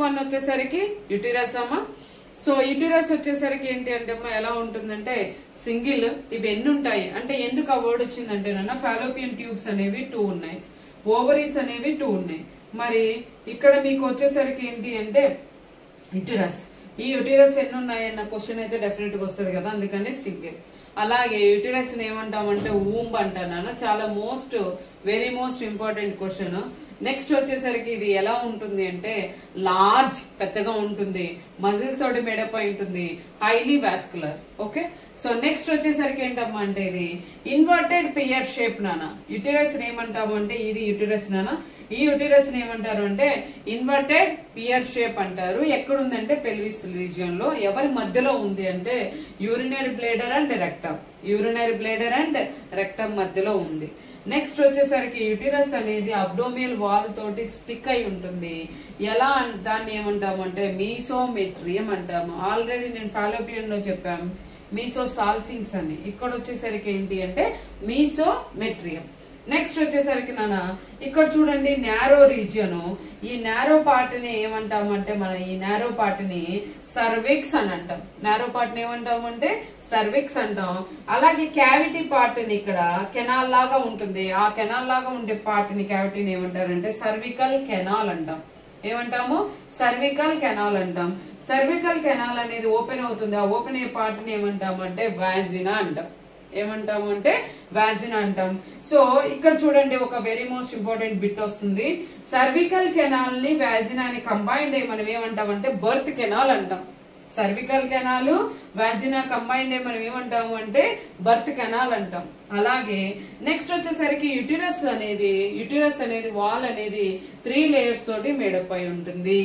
One వచ్చేసరికి uterus అమ్మ. So uterus వచ్చేసరికి ఏంటి అంటే అమ్మ ఎలా ఉంటుందంటే సింగిల్. ఇవి ఎన్ని ఉంటాయి అంటే ఎందుకు ఆ వర్డ్ వచ్చిందంటే నాన్న ఫాలోపియన్ ట్యూబ్స్ అనేవి 2 ఉన్నాయి, ఓవరీస్ అనేవి 2 ఉన్నాయి. మరి ఇక్కడ మీకు వచ్చేసరికి ఏంటి అంటే యూటిరస్, ఈ యూటిరస్ ఎన్ని ఉన్నాయన్న క్వశ్చన్ అయితే డెఫినెట్ గా వస్తుంది కదా, అందుకని సింగిల్. అలాగే యూటిరస్ ఏమంటామంటే ఊంబ్ అంటాను, చాలా very most important question. Next వచ్చేసరికి ఇది ఎలా ఉంటుంది అంటే లార్జ్, పెద్దగా ఉంటుంది, మజిల్స్ తోటి మేడప్ అయి ఉంటుంది, highly vascular. Okay, so next వచ్చేసరికి ఏంటమ్మా అంటే ఇది ఇన్వర్టెడ్ పియర్ షేప్ నానా. యూటిరస్ ఏమంటాము అంటే ఇది యూటిరస్ నానా. ఈ యూటిరస్ ఏమంటారు అంటే ఇన్వర్టెడ్ పియర్ షేప్ అంటారు. ఎక్కడుందంటే పెల్విస్ రీజియన్ లో. ఎవరి మధ్యలో ఉంది అంటే urinary బ్లేడర్ and rectum, urinary బ్లేడర్ and rectum మధ్యలో ఉంది. నెక్స్ట్ వచ్చేసరికి యూటిరస్ అనేది అబ్డోమియల్ వాల్ తోటి స్టిక్ అయి ఉంటుంది. ఎలా దాన్ని ఏమంటాము అంటే మీసోమెట్రియం అంటాము. ఆల్రెడీ నేను ఫాలోపియన్ లో చెప్పాము మీసోసాల్ఫింగ్స్ అని. ఇక్కడ వచ్చేసరికి ఏంటి అంటే మీసోమెట్రియం. నెక్స్ట్ వచ్చేసరికి నాన్న ఇక్కడ చూడండి నారో రీజియన్. ఈ నారో పార్ట్ ని ఏమంటామంటే ఈ నారో పార్ట్ ని సర్విక్స్ అని అంటాం. నారో పార్ట్ ని ఏమంటామంటే సర్విక్స్ అంటాం. అలాగే క్యావిటీ పార్ట్ ని ఇక్కడ కెనాల్ లాగా ఉంటుంది, ఆ కెనాల్ లాగా ఉండే పార్ట్ ని క్యావిటీని ఏమంటారంటే సర్వికల్ కెనాల్ అంటాం. ఏమంటాము సర్వికల్ కెనాల్ అంటాం. సర్వికల్ కెనాల్ అనేది ఓపెన్ అవుతుంది, ఆ ఓపెన్ అయ్యే పార్ట్ ని ఏమంటామంటే వాజినా అంటాం. ఏమంటాము అంటే వాజినా అంటాం. సో ఇక్కడ చూడండి ఒక వెరీ మోస్ట్ ఇంపార్టెంట్ బిట్ వస్తుంది. సర్వికల్ కెనాల్ ని వాజినాని కంబైన్డ్ అయ్యి మనం ఏమంటామంటే బర్త్ కెనాల్ అంటాం. సర్వికల్ కెనాల్ వాజినా కంబైన్డ్ అయ్యి మనం ఏమంటాము అంటే బర్త్ కెనాల్ అంటాం. అలాగే నెక్స్ట్ వచ్చేసరికి యూటిరస్ అనేది వాల్ అనేది 3 లేయర్స్ తోటి మేడప్ అయి ఉంటుంది.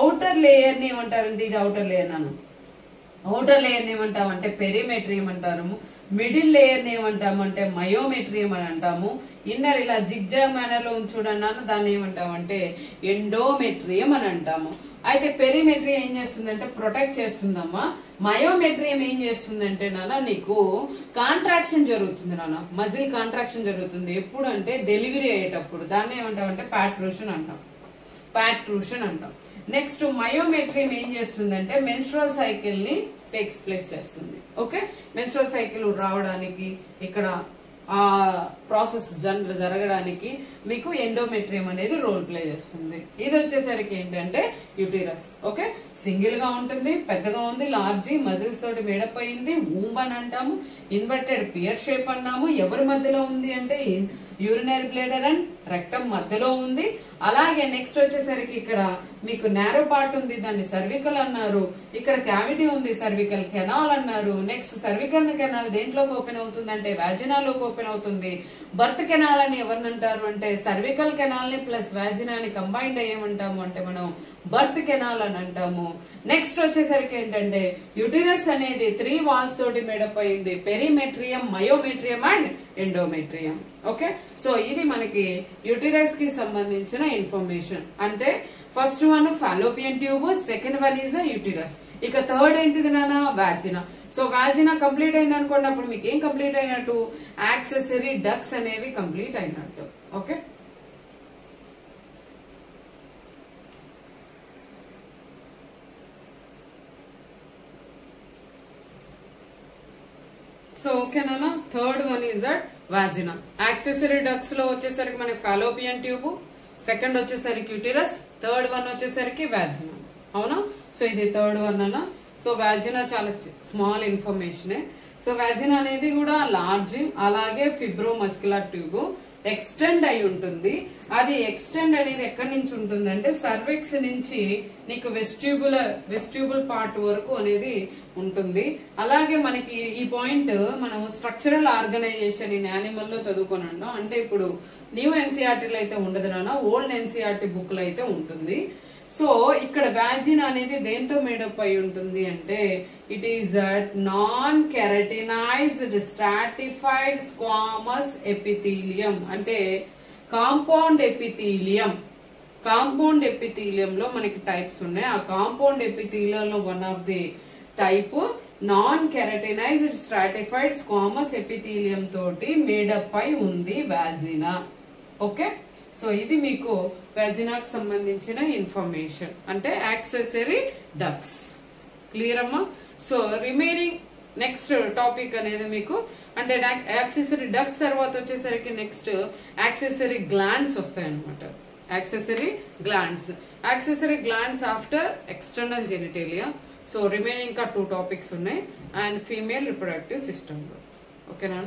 ఔటర్ లేయర్ ని ఏమంటారంటే ఇది ఔటర్ లేయర్ నాను. ఔటర్ లేయర్ ని ఏమంటామంటే పెరిమెట్రియం అంటారు. మిడిల్ లేయర్ ని ఏమంటామంటే మయోమెట్రియం అని అంటాము. ఇన్నర్ ఇలా జిగ్జాగ్ మేనర్ లో చూడన్నాను, దాన్ని ఏమంటామంటే ఎండోమెట్రియం అని అంటాము. అయితే పెరిమెట్రియం ఏం చేస్తుందంటే ప్రొటెక్ట్ చేస్తుందమ్మా. మయోమెట్రియం ఏం చేస్తుందంటే నాన్న నీకు కాంట్రాక్షన్ జరుగుతుంది నాన్న, మజిల్ కాంట్రాక్షన్ జరుగుతుంది. ఎప్పుడు అంటే డెలివరీ అయ్యేటప్పుడు. దాన్ని ఏమంటామంటే ప్యాట్రూషన్ అంటాం. నెక్స్ట్ మయోమెట్రియం ఏం చేస్తుందంటే మెన్స్ట్రువల్ సైకిల్ ని టేక్స్ ప్లేస్ చేస్తుంది. ఓకే, మెన్స్ట్రువల్ సైకిల్ రావడానికి ఇక్కడ ఆ ప్రాసెస్ జరగడానికి మీకు ఎండోమెట్రియం అనేది రోల్ ప్లే చేస్తుంది. ఇది వచ్చేసరికి ఏంటంటే యూటిరస్. ఓకే, సింగిల్ గా ఉంటుంది, పెద్దగా ఉంది, లార్జీ, మజిల్స్ తోటి మేడప్ అయింది, ఊంబ్ అని అంటాము. ఇన్వర్టెడ్ పియర్ షేప్ అన్నాము. ఎవరి మధ్యలో ఉంది అంటే యూరినరీ బ్లేడర్ అండ్ రెక్టమ్ మధ్యలో ఉంది. అలాగే నెక్స్ట్ వచ్చేసరికి ఇక్కడ మీకు నారో పార్ట్ ఉంది, దాన్ని సర్వికల్ అన్నారు. ఇక్కడ క్యావిటీ ఉంది, సర్వికల్ కెనాల్ అన్నారు. నెక్స్ట్ సర్వికల్ కెనాల్ దేంట్లోకి ఓపెన్ అవుతుంది అంటే వాజినాలోకి ఓపెన్ అవుతుంది. బర్త్ కెనాల్ అని ఎవరిని అంటారు అంటే సర్వికల్ కెనాల్ ని ప్లస్ వాజినాని కంబైన్డ్ అయ్యేమంటాము అంటే మనం బర్త్ కెనాల్ అని అంటాము. నెక్స్ట్ వచ్చేసరికి ఏంటంటే యూటిరస్ అనేది 3 వాల్స్ తోటి మేడప్ అయింది. Perimetrium, myometrium and endometrium. Okay, so ఇది మనకి యూటిరస్ కి సంబంధించిన ఇన్ఫర్మేషన్. అంటే first one Fallopian tube, second one is the uterus. ఇక థర్డ్ ఏంటిది నాన్న వాజినా. సో వాజినా కంప్లీట్ అయింది అనుకోండి, అప్పుడు మీకు ఏం కంప్లీట్ అయినట్టు యాక్సెసరీ డక్ట్స్ అనేవి కంప్లీట్ అయినట్టు. ఓకే, సో ఓకేనా. Third one is that vagina. Accessory ducts లో వచ్చేసరికి మనకి ఫాలోపియన్ ట్యూబ్, సెకండ్ వచ్చేసరికి యూటిరస్, థర్డ్ వన్ వచ్చేసరికి వాజినా. అవునా, సో ఇది థర్డ్ వన్ అన్న. సో వాజినా చాలా స్మాల్ ఇన్ఫర్మేషన్. సో వాజినా అనేది కూడా లార్జ్, అలాగే ఫిబ్రో మస్కులర్ ట్యూబ్ ఎక్స్టెండ్ అయి ఉంటుంది. అది ఎక్స్టెండ్ అనేది ఎక్కడి నుంచి ఉంటుంది అంటే సర్విక్స్ నుంచి నీకు వెస్ట్యూబుల్ పార్ట్ వరకు అనేది ఉంటుంది. అలాగే మనకి ఈ పాయింట్ మనం స్ట్రక్చరల్ ఆర్గనైజేషన్ ఇన్ యానిమల్ లో చదువుకొని ఉంటాం. అంటే ఇప్పుడు న్యూ ఎన్సీఆర్టీలో అయితే ఉండదు నాన్న, ఓల్డ్ ఎన్సీఆర్టీ బుక్ లో అయితే ఉంటుంది. సో ఇక్కడ వాజినా అనేది దేంతో మేడప్ అయి ఉంటుంది అంటే it is non keratinized stratified squamous epithelium. అంటే కాంపౌండ్ ఎపిథీలియం. కాంపౌండ్ ఎపిథీలియం లో మనకి టైప్స్ ఉన్నాయి. ఆ కాంపౌండ్ ఎపిథీలియం లో one of the type non keratinized stratified squamous epithelium తోటి మేడప్ అయి ఉంది వాజినా. ఓకే, సో ఇది మీకు వెజినాకు సంబంధించిన ఇన్ఫర్మేషన్ అంటే యాక్సెసరీ డక్ట్స్. క్లియర్ అమ్మా? సో రిమైనింగ్ నెక్స్ట్ టాపిక్ అనేది మీకు అంటే యాక్సెసరీ డక్ట్స్ తర్వాత వచ్చేసరికి నెక్స్ట్ యాక్సెసరీ గ్లాండ్స్ వస్తాయి అనమాట. Accessory glands after external genitalia. So remaining ఇంకా 2 టాపిక్స్ ఉన్నాయి అండ్ ఫీమేల్ రిప్రొడక్టివ్ సిస్టమ్. ఓకేనా?